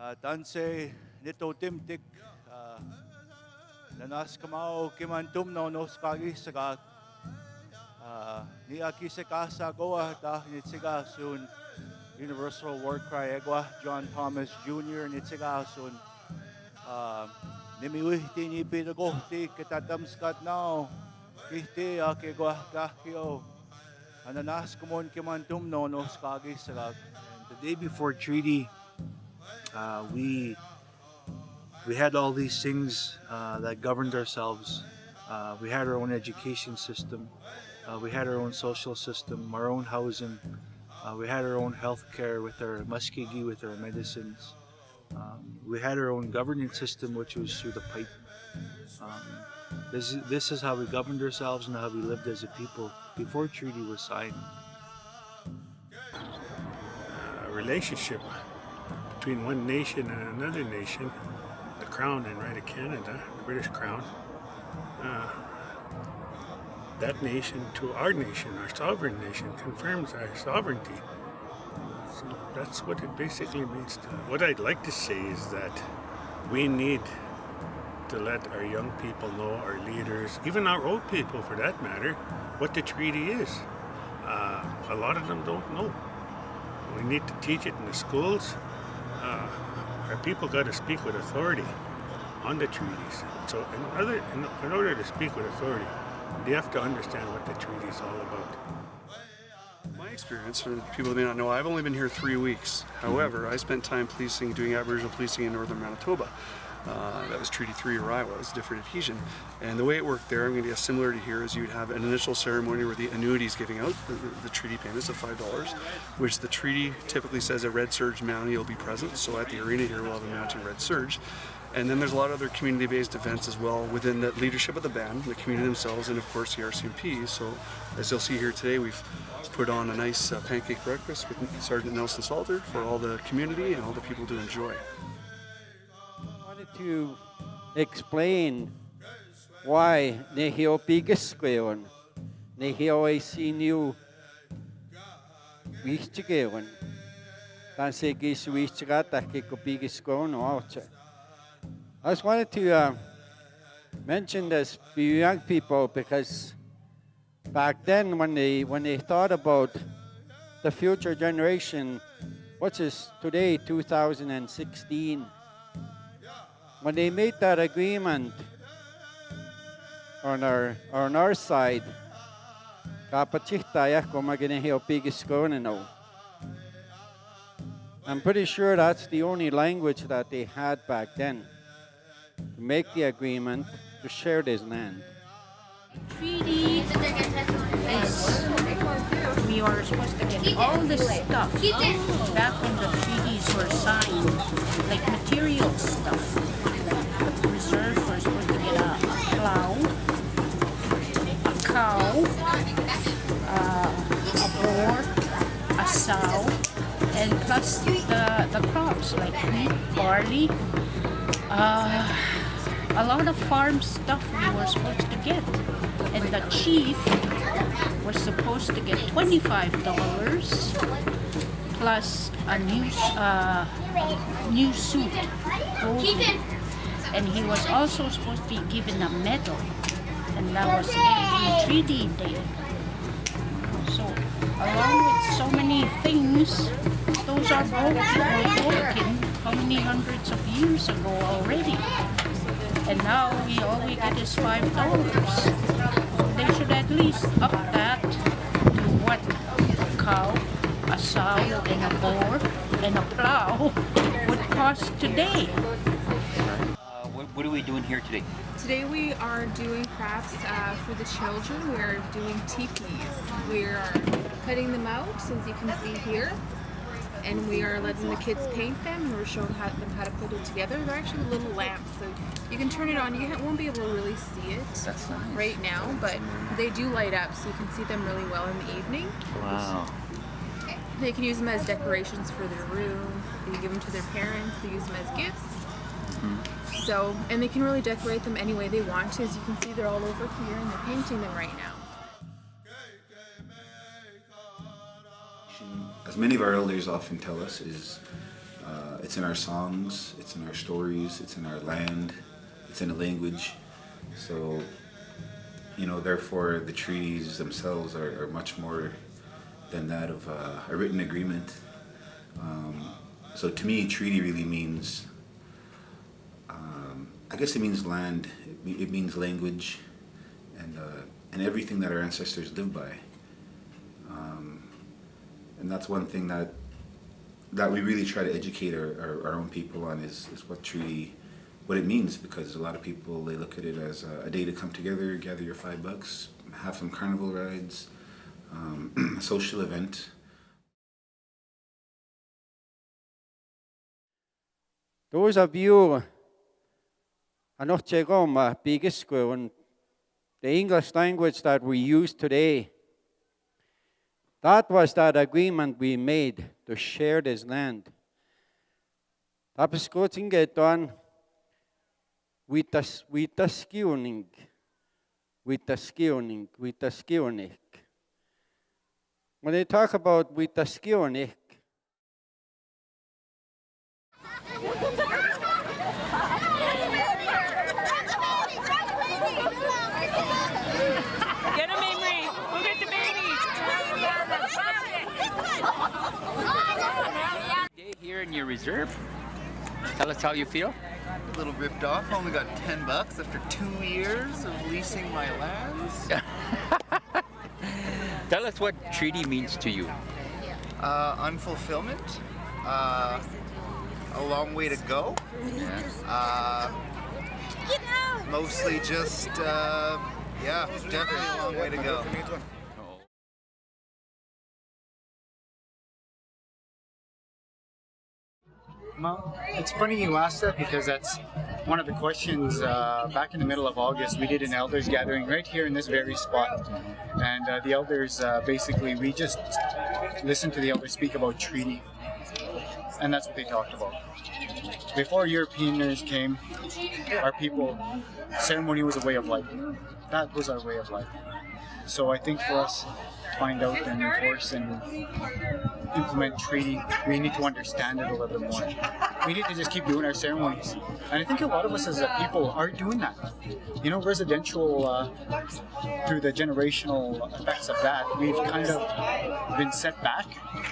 Tanse nito timtik nanas kamao kimantum no nos kagi sagat ni aki sekasa goa ta nitsiga soon Universal War Cry Egwa John Thomas Jr. nitsiga soon nimiwi tini pidago ti kitatam skat now kihti akigwa kahyo ananas kumon kimantum no nos kagi sagat. The day before treaty, we had all these things that governed ourselves. We had our own education system. We had our own social system, our own housing. We had our own health care with our Maskekosak, with our medicines. We had our own governance system, which was through the pipe. This is how we governed ourselves and how we lived as a people before treaty was signed. Relationship between one nation and another nation, the Crown and right of Canada, the British Crown, that nation to our nation, our sovereign nation, confirms our sovereignty. So that's what it basically means. What I'd like to say is that we need to let our young people know, our leaders, even our old people for that matter, what the treaty is. A lot of them don't know. We need to teach it in the schools. Our people got to speak with authority on the treaties. So in order to speak with authority, they have to understand what the treaty is all about. My experience, for people that may not know, I've only been here 3 weeks. However, I spent time doing Aboriginal policing in northern Manitoba. That was Treaty 3 or Iowa, it was a different adhesion. And the way it worked there, I'm going to get similar to here, is you'd have an initial ceremony where the annuity is giving out, the treaty payments of $5, which the treaty typically says a Red Surge Mountie will be present. So at the arena here, we'll have a mounted Red Surge. And then there's a lot of other community-based events as well within the leadership of the band, the community themselves, and of course the RCMP. So as you'll see here today, we've put on a nice pancake breakfast with Sergeant Nelson Salter for all the community and all the people to enjoy. To explain why nehio pigiskeon, nehio ay sinu wichtigeon, tanse gis wichtigata kiko pigiskon ocha. I just wanted to mention this for you young people because back then when they thought about the future generation, which is today 2016. When they made that agreement on our side, I'm pretty sure that's the only language that they had back then to make the agreement to share this land. Treaty is we are supposed to get all this stuff back when the treaties were signed, like material stuff. Reserve, we're supposed to get a plow, a cow, a boar, a sow, and plus the crops like wheat, barley, a lot of farm stuff we were supposed to get. And the chief was supposed to get $25 plus a new suit, clothing. And he was also supposed to be given a medal, and that was every treaty day. So, along with so many things, those are broken how many hundreds of years ago already. And now all we get is $5. They should at least up that to what a cow, a sow, and a boar, and a plow would cost today. What are we doing here today? Today we are doing crafts for the children. We are doing teepees. We are cutting them out, as you can see here, and we are letting the kids paint them. We're showing them how to put it together. They're actually little lamps, so you can turn it on. You won't be able to really see it right now, but they do light up, so you can see them really well in the evening. Wow. They can use them as decorations for their room. They give them to their parents. They use them as gifts. So, and they can really decorate them any way they want. As you can see, they're all over here, and they're painting them right now. As many of our elders often tell us, is It's in our songs, it's in our stories, it's in our land, it's in a language. So, therefore the treaties themselves are much more than that of a written agreement. So to me, treaty really means, I guess it means land, it means language, and everything that our ancestors lived by. And that's one thing that we really try to educate our own people on is what treaty, what it means, because a lot of people, they look at it as a day to come together, gather your $5, have some carnival rides, a social event. Those of you not biggest school, the English language that we use today, that was that agreement we made to share this land. Tapos ko tinggeton with the skewing. When they talk about with the skewing, Get him, Amory. We'll get the babies. Here in your reserve. Tell us how you feel. A little ripped off. Only got $10 after 2 years of leasing my lands. Tell us what treaty means to you. Unfulfillment. A long way to go. Mostly just, definitely a long way to go. Well, it's funny you asked that because that's one of the questions. Back in the middle of August, we did an elders gathering right here in this very spot. And the elders, basically, we just listened to the elders speak about treaty. And that's what they talked about. Before Europeans came, our people, ceremony was a way of life. That was our way of life. So I think for us to find out and enforce and implement treaty, we need to understand it a little bit more. We need to just keep doing our ceremonies. And I think a lot of us as a people are doing that. Residential, through the generational effects of that, we've kind of been set back.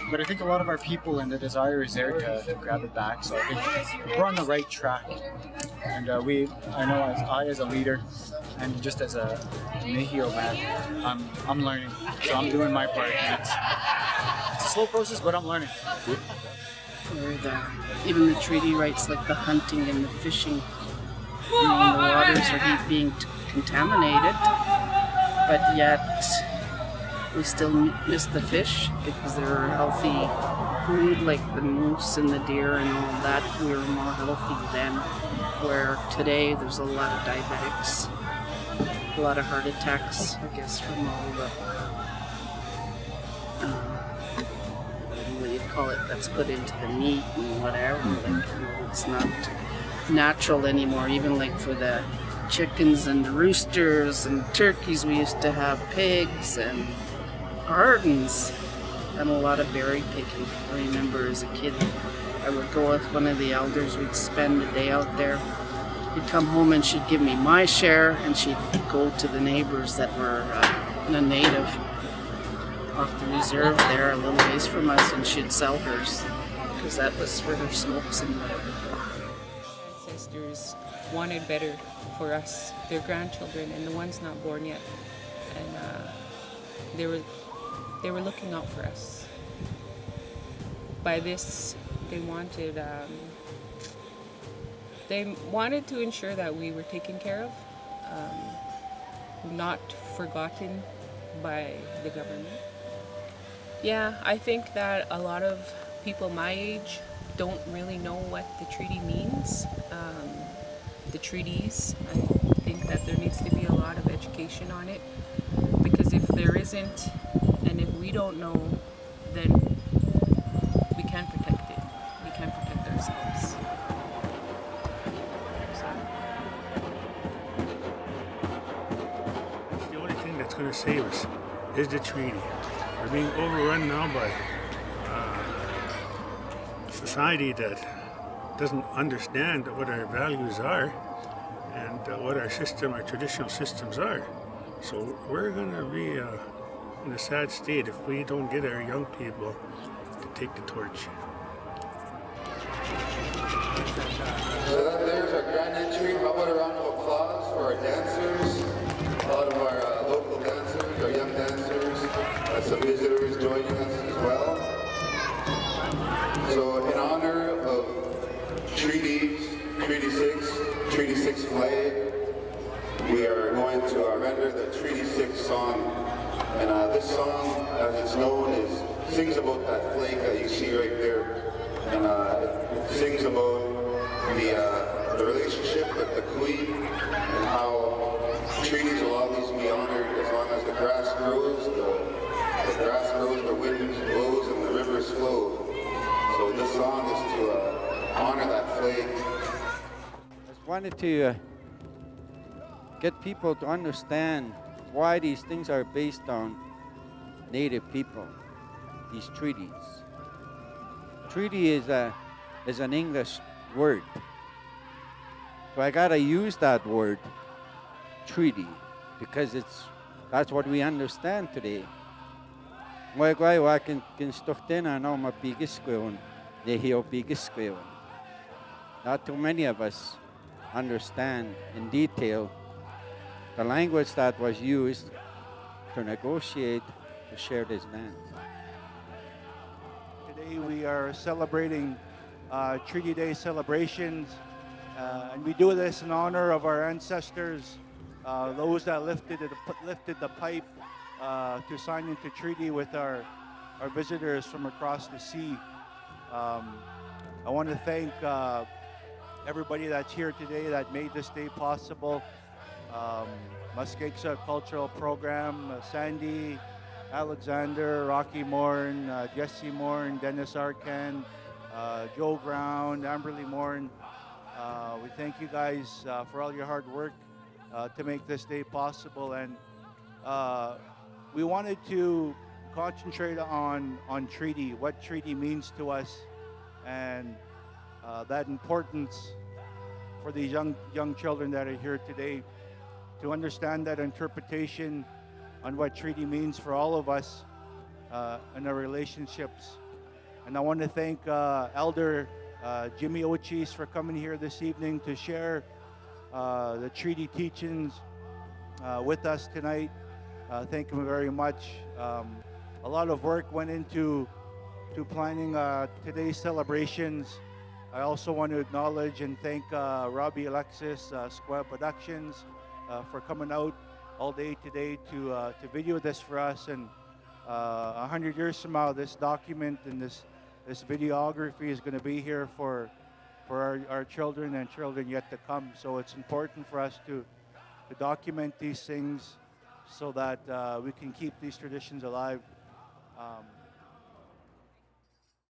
But I think a lot of our people and the desire is there to grab it back. So I think we're on the right track. And I know as a leader, and just as a Nihio man, I'm learning. So I'm doing my part. And it's a slow process, but I'm learning. For even the treaty rights, like the hunting and the fishing, the waters are being contaminated, but yet we still miss the fish because they're healthy food, like the moose and the deer and all that. We were more healthy then, where today there's a lot of diabetics, a lot of heart attacks, I guess, from all the what do you call it, that's put into the meat and whatever. Like, it's not natural anymore. Even like for the chickens and the roosters and turkeys, we used to have pigs and gardens and a lot of berry picking. I remember as a kid, I would go with one of the elders, we'd spend the day out there. He'd come home and she'd give me my share, and she'd go to the neighbors that were native off the reserve there a little ways from us, and she'd sell hers because that was for her smokes and whatever. Ancestors wanted better for us, their grandchildren, and the ones not born yet, and they were looking out for us. By this, they wanted to ensure that we were taken care of, not forgotten by the government. Yeah, I think that a lot of people my age don't really know what the treaty means, the treaties. I think that there needs to be a lot of education on it, because if there isn't, and if we don't know, then we can't protect it. We can't protect ourselves. The only thing that's going to save us is the treaty. We're being overrun now by society that doesn't understand what our values are and what our traditional systems are. So we're going to be in a sad state if we don't get our young people to take the torch. So that there's our grand entry. How about a round of applause for our dancers? A lot of our local dancers, our young dancers, some visitors joining us as well. So in honor of Treaty 6 flag, we are going to render the Treaty 6 song. And this song, as it's known, sings about that flag that you see right there. And it sings about the relationship with the Queen and how treaties will always be honored as long as the grass grows, the wind blows, and the rivers flow. So this song is to honor that flag. I just wanted to get people to understand why these things are based on Native people, these treaties. Treaty is an English word. So I gotta use that word, treaty, because that's what we understand today. Not too many of us understand in detail the language that was used to negotiate to share this land. Today we are celebrating Treaty Day celebrations, and we do this in honor of our ancestors, those that lifted the pipe to sign into treaty with our visitors from across the sea. I want to thank everybody that's here today that made this day possible. Maskekosak Cultural Program, Sandy, Alexander, Rocky Morn, Jesse Morn, Dennis Arcan, Joe Brown, Amberly Morn. We thank you guys for all your hard work to make this day possible. And we wanted to concentrate on treaty, what treaty means to us, and that importance for these young children that are here today to understand that interpretation on what treaty means for all of us in our relationships. And I want to thank Elder Jimmy Ochis for coming here this evening to share the treaty teachings with us tonight. Thank him very much. A lot of work went into planning today's celebrations. I also want to acknowledge and thank Robbie Alexis, Sgwe Productions, for coming out all day today to video this for us. And 100 years from now, this document and this videography is going to be here for our children and children yet to come. So it's important for us to document these things so that we can keep these traditions alive.